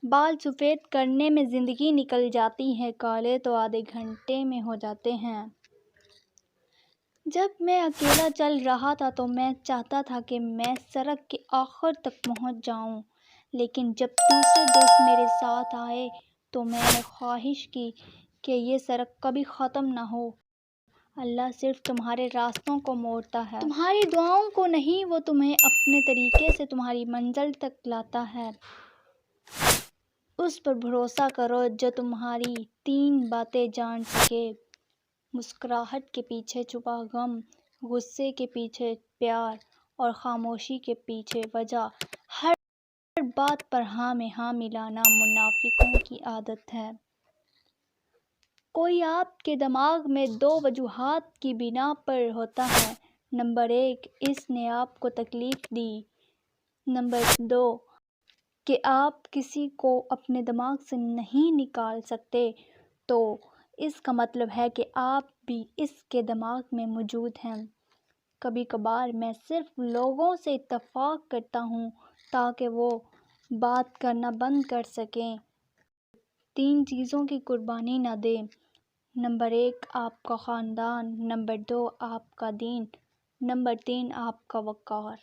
بال سفید کرنے میں زندگی نکل جاتی ہے، کالے تو آدھے گھنٹے میں ہو جاتے ہیں۔ جب میں اکیلا چل رہا تھا تو میں چاہتا تھا کہ میں سڑک کے آخر تک پہنچ جاؤں، لیکن جب دوسرے دوست میرے ساتھ آئے تو میں نے خواہش کی کہ یہ سڑک کبھی ختم نہ ہو۔ اللہ صرف تمہارے راستوں کو موڑتا ہے، تمہاری دعاؤں کو نہیں۔ وہ تمہیں اپنے طریقے سے تمہاری منزل تک لاتا ہے۔ اس پر بھروسہ کرو جو تمہاری 3 باتیں جان سکے: مسکراہٹ کے پیچھے چھپا غم، غصے کے پیچھے پیار، اور خاموشی کے پیچھے وجہ۔ ہر بات پر ہاں میں ہاں ملانا منافقوں کی عادت ہے۔ کوئی آپ کے دماغ میں 2 وجوہات کی بنا پر ہوتا ہے۔ نمبر 1، اس نے آپ کو تکلیف دی۔ نمبر 2، کہ آپ کسی کو اپنے دماغ سے نہیں نکال سکتے، تو اس کا مطلب ہے کہ آپ بھی اس کے دماغ میں موجود ہیں۔ کبھی کبھار میں صرف لوگوں سے اتفاق کرتا ہوں تاکہ وہ بات کرنا بند کر سکیں۔ 3 چیزوں کی قربانی نہ دیں۔ نمبر 1، آپ کا خاندان۔ نمبر 2، آپ کا دین۔ نمبر 3، آپ کا وقار۔